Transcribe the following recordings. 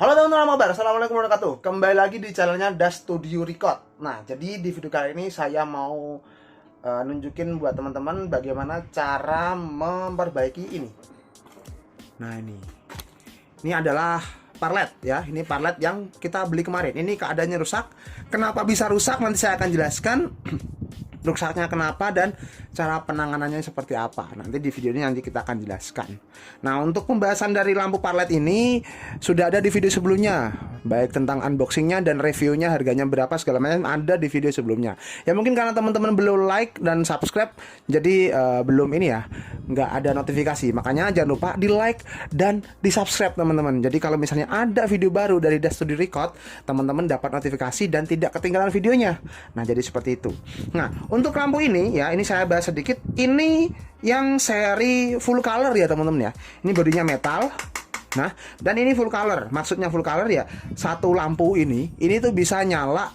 Halo teman-teman, apa kabar? Assalamualaikum warahmatullahi wabarakatuh. Kembali lagi di channelnya Das Studio Record. Nah, jadi di video kali ini saya mau nunjukin buat teman-teman bagaimana cara memperbaiki ini. Nah, ini adalah parlet ya. Ini parlet yang kita beli kemarin. Ini keadaannya rusak. Kenapa bisa rusak? Nanti saya akan jelaskan rusaknya kenapa dan cara penanganannya seperti apa. Nanti di video ini nanti kita akan jelaskan. Nah, untuk pembahasan dari lampu parlet ini sudah ada di video sebelumnya, baik tentang unboxingnya dan reviewnya, harganya berapa segala macam ada di video sebelumnya. Ya mungkin karena teman-teman belum like dan subscribe, jadi belum ini ya, nggak ada notifikasi. Makanya jangan lupa di like dan di subscribe teman-teman. Jadi kalau misalnya ada video baru dari Das Studio Record, teman-teman dapat notifikasi dan tidak ketinggalan videonya. Nah, jadi seperti itu. Nah, untuk lampu ini ya, ini saya bahas sedikit. Ini yang seri full color ya teman-teman ya. Ini bodinya metal. Nah, dan ini full color. Maksudnya full color ya, satu lampu ini tuh bisa nyala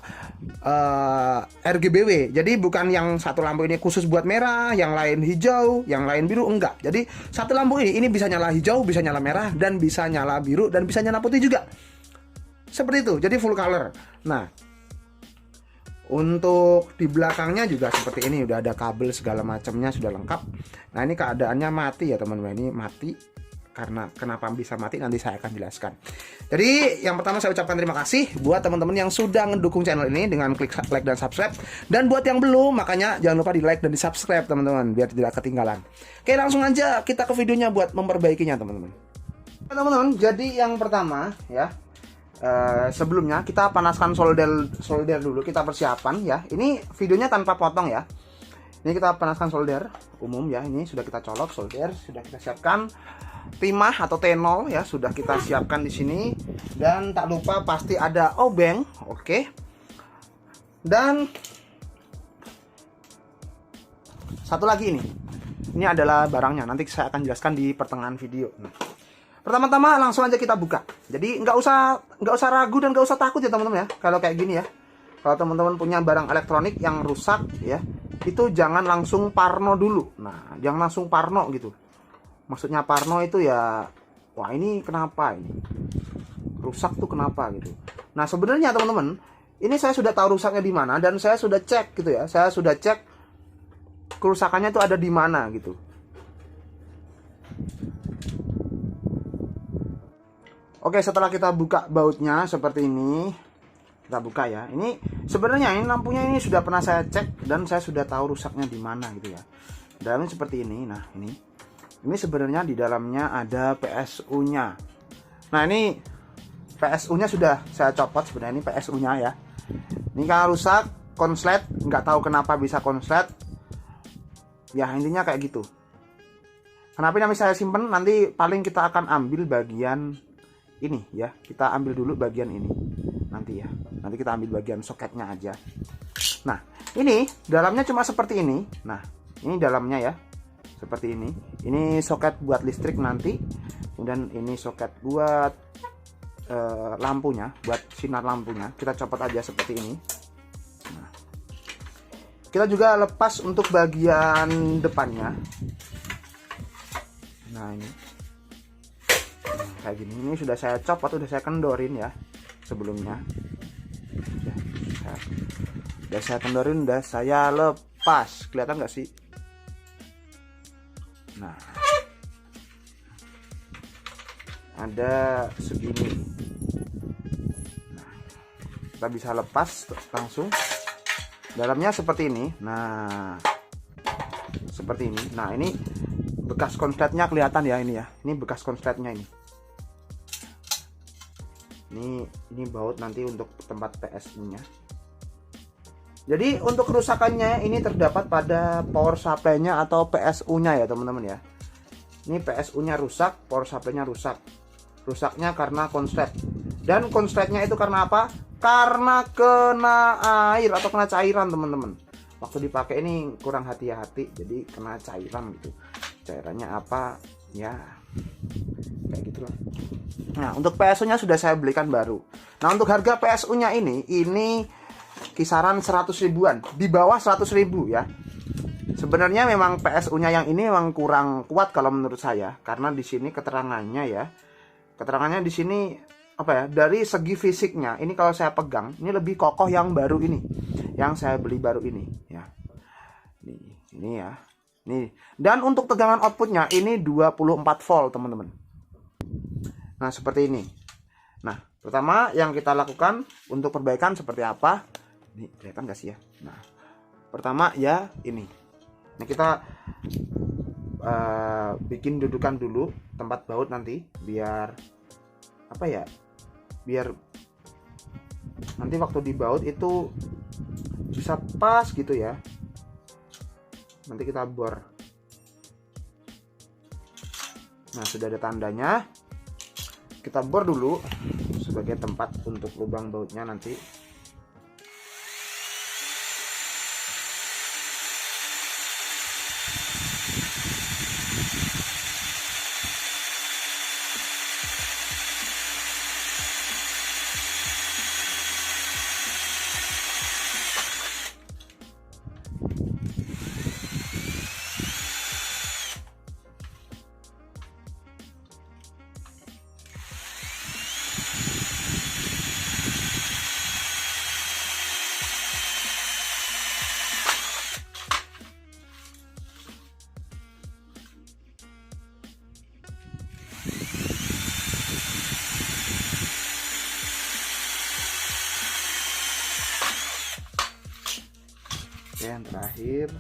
RGBW. Jadi bukan yang satu lampu ini khusus buat merah, yang lain hijau, yang lain biru, enggak. Jadi satu lampu ini bisa nyala hijau, bisa nyala merah, dan bisa nyala biru, dan bisa nyala putih juga. Seperti itu. Jadi full color. Nah, untuk di belakangnya juga seperti ini, udah ada kabel segala macamnya sudah lengkap. Nah, ini keadaannya mati ya teman-teman, ini mati. Karena kenapa bisa mati nanti saya akan jelaskan. Jadi yang pertama saya ucapkan terima kasih buat teman-teman yang sudah mendukung channel ini dengan klik like dan subscribe. Dan buat yang belum, makanya jangan lupa di like dan di subscribe teman-teman, biar tidak ketinggalan. Oke, langsung aja kita ke videonya buat memperbaikinya teman-teman. Teman-teman, jadi yang pertama ya, sebelumnya kita panaskan solder dulu, kita persiapan ya. Ini videonya tanpa potong ya. Ini kita panaskan solder umum ya. Ini sudah kita colok solder, sudah kita siapkan timah atau T0 ya, sudah kita siapkan di sini. Dan tak lupa pasti ada obeng, oke. Dan satu lagi ini. Ini adalah barangnya. Nanti saya akan jelaskan di pertengahan video. Nah, pertama-tama langsung aja kita buka. Jadi nggak usah ragu dan nggak usah takut ya teman-teman ya. Kalau kayak gini ya, kalau teman-teman punya barang elektronik yang rusak ya, itu jangan langsung parno dulu. Nah, jangan langsung parno gitu. Maksudnya parno itu ya, wah ini kenapa ini rusak tuh kenapa gitu. Nah, sebenarnya teman-teman, ini saya sudah tahu rusaknya di mana dan saya sudah cek gitu ya. Saya sudah cek kerusakannya itu ada di mana gitu. Oke, setelah kita buka bautnya seperti ini, kita buka ya. Ini sebenarnya ini lampunya ini sudah pernah saya cek dan saya sudah tahu rusaknya di mana gitu ya. Dalamnya seperti ini. Nah, ini sebenarnya di dalamnya ada PSU-nya. Nah, ini PSU-nya sudah saya copot sebenarnya, ini PSU-nya ya. Ini kalau rusak, konslet, nggak tahu kenapa bisa konslet. Ya, intinya kayak gitu. Kenapa ini saya simpen, nanti paling kita akan ambil bagian ini ya, kita ambil dulu bagian ini nanti ya, nanti kita ambil bagian soketnya aja. Nah, ini dalamnya cuma seperti ini. Nah, ini dalamnya ya seperti ini soket buat listrik nanti, kemudian ini soket buat lampunya, buat sinar lampunya. Kita copot aja seperti ini. Nah, kita juga lepas untuk bagian depannya. Nah, ini kayak gini. Ini sudah saya copot, sudah saya kendorin ya sebelumnya. Sudah saya kendorin, sudah saya lepas. Kelihatan nggak sih? Nah, ada segini. Nah, kita bisa lepas langsung. Dalamnya seperti ini. Nah, seperti ini. Nah, ini bekas konsletnya kelihatan ya, ini ya. Ini bekas konsletnya ini. Ini baut nanti untuk tempat PSU-nya. Jadi untuk kerusakannya ini terdapat pada power supply-nya atau PSU-nya ya teman-teman ya. Ini PSU-nya rusak, power supply-nya rusak. Rusaknya karena konslet. Dan konsletnya itu karena apa? Karena kena air atau kena cairan teman-teman. Waktu dipakai ini kurang hati-hati, jadi kena cairan gitu. Cairannya apa? Ya, kayak gitulah. Nah, untuk PSU-nya sudah saya belikan baru. Nah, untuk harga PSU-nya ini kisaran 100 ribuan, di bawah 100 ribu ya. Sebenarnya memang PSU-nya yang ini memang kurang kuat kalau menurut saya, karena di sini keterangannya ya. Keterangannya di sini apa ya, dari segi fisiknya ini kalau saya pegang ini lebih kokoh yang baru ini, yang saya beli baru ini ya. Ini ya. Nih. Dan untuk tegangan outputnya ini 24 volt teman-teman. Nah seperti ini. Nah pertama yang kita lakukan untuk perbaikan seperti apa? Ini kelihatan gak sih ya? Nah pertama ya ini. Nah kita bikin dudukan dulu tempat baut nanti biar apa ya, biar nanti waktu dibaut itu bisa pas gitu ya. Nanti kita bor. Nah sudah ada tandanya, kita bor dulu sebagai tempat untuk lubang bautnya nanti. Oke, yang terakhir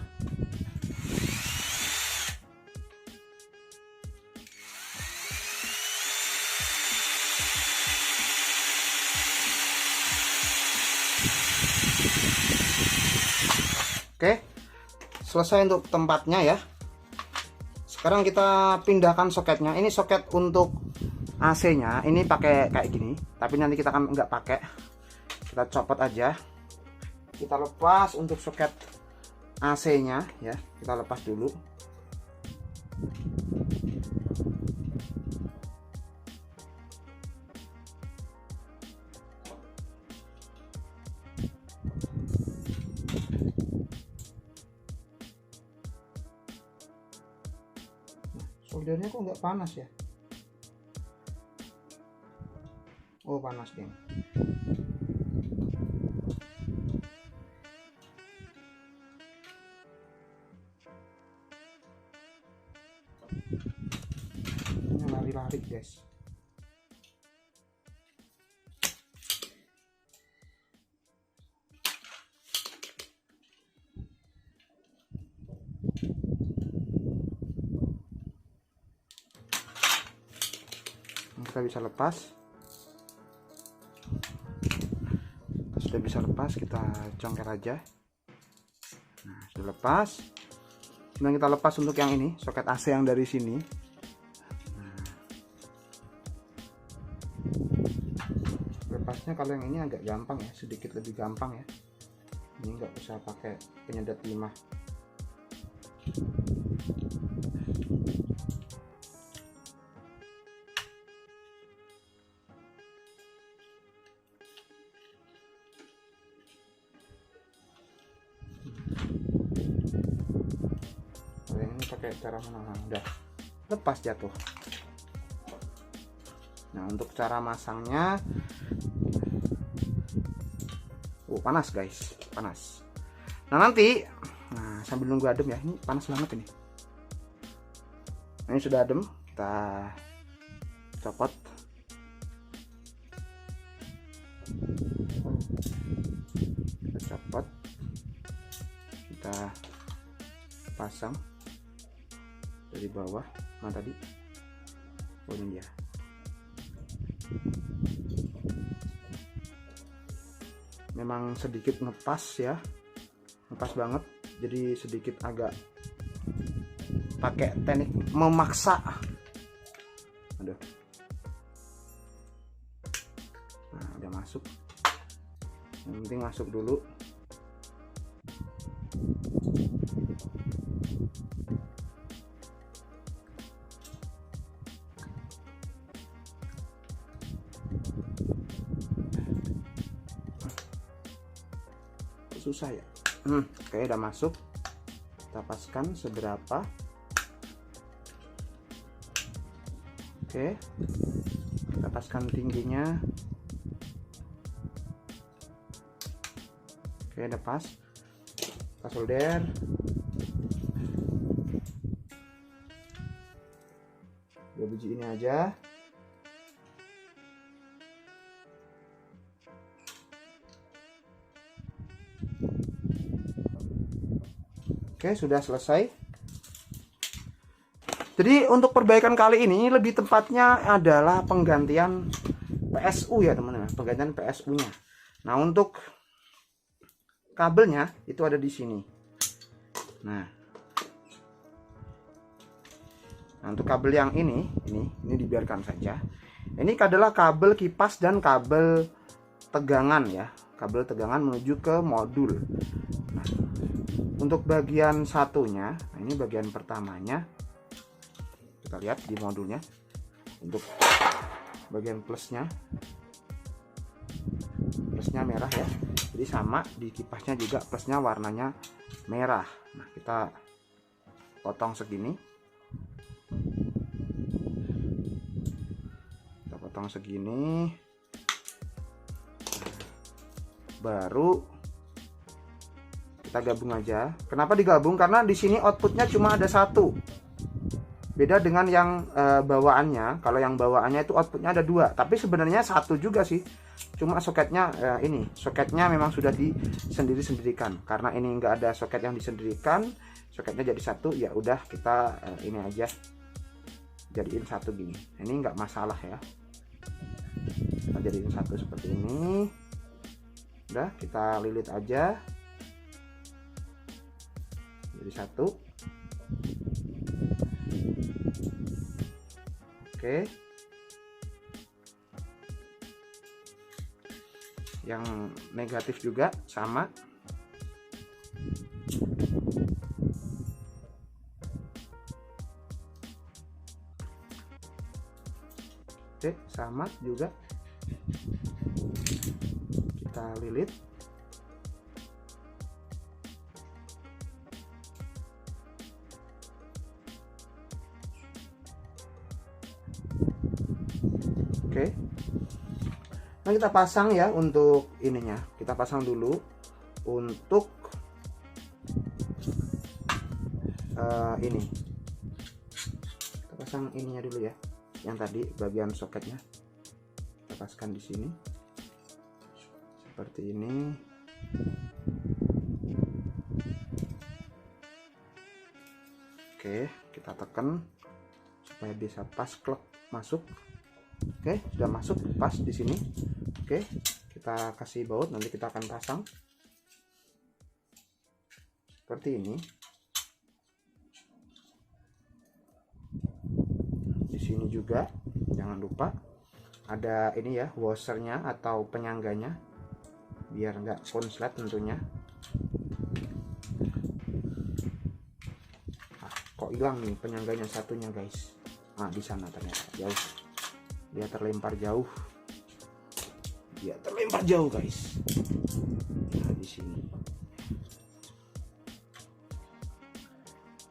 oke, selesai untuk tempatnya ya. Sekarang kita pindahkan soketnya. Ini soket untuk AC-nya. Ini pakai kayak gini, tapi nanti kita kan nggak pakai. Kita copot aja. Kita lepas untuk soket AC-nya ya. Kita lepas dulu. Soldernya kok nggak panas ya? Oh panas geng. Ini lari-lari guys. Kita bisa lepas. Kita sudah bisa lepas, kita congkel aja. Nah sudah lepas. Kemudian kita lepas untuk yang ini, soket AC yang dari sini. Nah, lepasnya kalau yang ini agak gampang ya, sedikit lebih gampang ya. Ini nggak usah pakai penyedot timah. Pakai cara mana, udah lepas jatuh. Nah untuk cara masangnya, panas guys, panas. Nah nanti, nah sambil nunggu adem ya, ini panas banget ini. Nah, ini sudah adem, kita copot. Kita copot, kita pasang dari bawah. Nah tadi, oh ini dia. Memang sedikit ngepas ya, ngepas banget, jadi sedikit agak pakai teknik memaksa. Aduh. Nah udah masuk, yang penting masuk dulu. Susah ya. Oke udah masuk, kita paskan seberapa. Oke, kita kita paskan tingginya. Oke, udah pas. Kita solder. Dua biji ini aja. Oke, sudah selesai. Jadi untuk perbaikan kali ini lebih tepatnya adalah penggantian PSU ya teman-teman, penggantian PSU-nya. Nah, untuk kabelnya itu ada di sini. Nah, untuk kabel yang ini dibiarkan saja. Ini adalah kabel kipas dan kabel tegangan ya, kabel tegangan menuju ke modul. Nah, untuk bagian satunya, nah ini bagian pertamanya, kita lihat di modulnya. Untuk bagian plusnya merah ya, jadi sama di kipasnya juga plusnya warnanya merah. Nah, kita potong segini, baru kita gabung aja. Kenapa digabung? Karena di sini outputnya cuma ada satu, beda dengan yang bawaannya. Kalau yang bawaannya itu outputnya ada dua, tapi sebenarnya satu juga sih, cuma soketnya ini soketnya memang sudah disendiri-sendirikan. Karena ini enggak ada soket yang disendirikan, soketnya jadi satu, ya udah kita ini aja jadiin satu gini. Ini enggak masalah ya, kita jadiin satu seperti ini. Udah, kita lilit aja jadi satu. Oke, yang negatif juga sama. Oke, sama juga, kita lilit. Oke, nah kita pasang ya. Untuk ininya kita pasang dulu. Untuk ini kita pasang ininya dulu ya, yang tadi bagian soketnya kita paskan di sini seperti ini. Oke, kita tekan supaya bisa pas, klek masuk. Oke, sudah masuk pas di sini. Oke, kita kasih baut, nanti kita akan pasang seperti ini. Di sini juga jangan lupa ada ini ya, washernya atau penyangganya, biar nggak konslet tentunya. Kok hilang nih penyangganya satunya guys? Nah, di sana ternyata jauh. Dia terlempar jauh. Guys. Nah, di sini.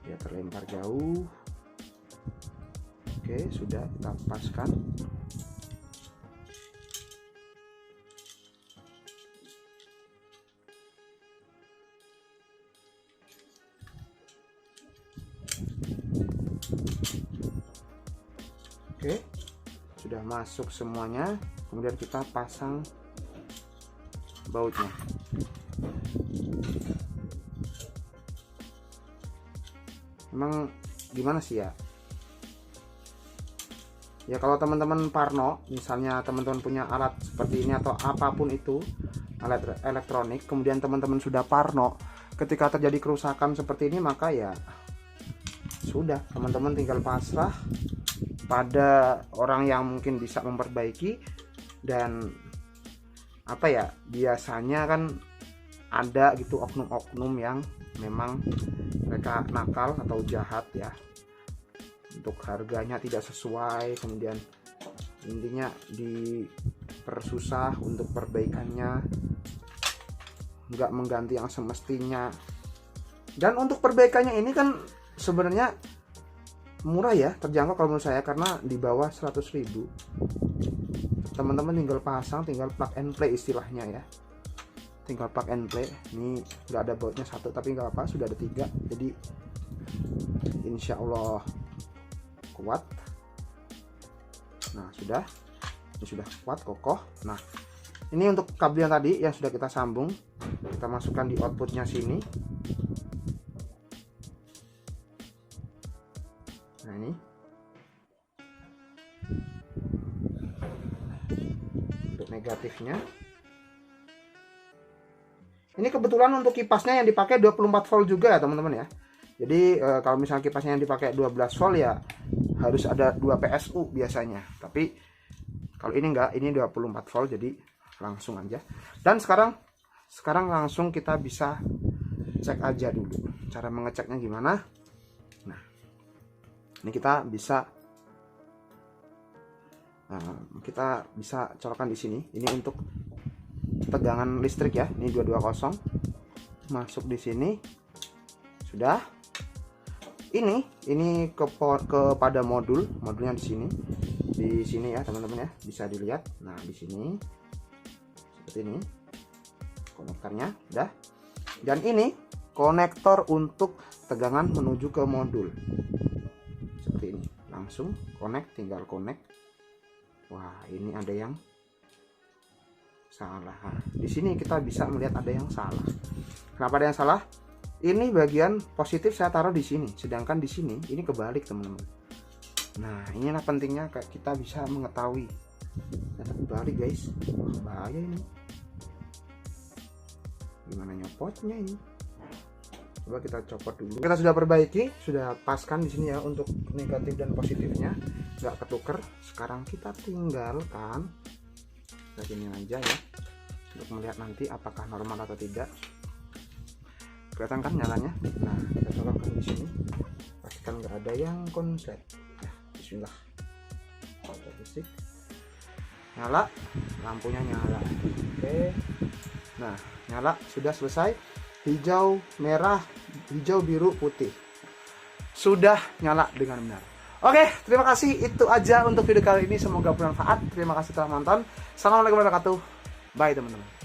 Dia terlempar jauh. Oke, sudah kita paskan. Oke, sudah masuk semuanya. Kemudian kita pasang bautnya. Emang gimana sih ya? Ya kalau teman-teman parno, misalnya teman-teman punya alat seperti ini atau apapun itu, alat elektronik, kemudian teman-teman sudah parno, ketika terjadi kerusakan seperti ini, maka ya sudah, teman-teman tinggal pasrah pada orang yang mungkin bisa memperbaiki. Dan apa ya, biasanya kan ada gitu oknum-oknum yang memang mereka nakal atau jahat ya, untuk harganya tidak sesuai, kemudian intinya dipersusah untuk perbaikannya, nggak mengganti yang semestinya. Dan untuk perbaikannya ini kan sebenarnya murah ya, terjangkau kalau menurut saya, karena di bawah 100.000. teman-teman tinggal pasang, tinggal plug and play istilahnya ya, tinggal plug and play. Ini udah ada bautnya satu, tapi nggak apa, sudah ada 3, jadi insya Allah kuat. Nah ini sudah kuat, kokoh. Nah ini untuk kabel yang tadi yang sudah kita sambung, kita masukkan di outputnya sini. Nah ini untuk negatifnya. Ini kebetulan untuk kipasnya yang dipakai 24 volt juga ya teman-teman ya. Jadi kalau misalnya kipasnya yang dipakai 12 volt ya harus ada 2 PSU biasanya. Tapi kalau ini enggak, ini 24 volt, jadi langsung aja. Dan sekarang langsung kita bisa cek aja dulu cara mengeceknya gimana. Nah ini kita bisa colokan di sini. Ini untuk tegangan listrik ya, ini 220 masuk di sini. Sudah. Ini kepada modulnya di sini ya teman-teman ya, bisa dilihat. Nah di sini seperti ini konektornya udah. Dan ini konektor untuk tegangan menuju ke modul seperti ini, langsung connect, tinggal connect. Wah ini ada yang salah. Di sini kita bisa melihat ada yang salah. Kenapa ada yang salah? Ini bagian positif saya taruh di sini, sedangkan di sini ini kebalik teman-teman. Nah inilah pentingnya kayak kita bisa mengetahui. Ternyata kebalik guys, bahaya ini. Gimana nyopotnya ini? Coba kita copot dulu. Kita sudah perbaiki, sudah paskan di sini ya untuk negatif dan positifnya, nggak ketuker. Sekarang kita tinggalkan kayak gini aja ya, untuk melihat nanti apakah normal atau tidak. Kelihatan kan nyalanya? Nah kita colokkan di sini, pastikan nggak ada yang konslet. Ya, bismillah. Fisik. Nyala, lampunya nyala. Oke. Nah nyala, sudah selesai. Hijau, merah, hijau, biru, putih. Sudah nyala dengan benar. Oke, terima kasih. Itu aja untuk video kali ini. Semoga bermanfaat. Terima kasih telah menonton. Assalamualaikum warahmatullahi wabarakatuh. Bye teman-teman.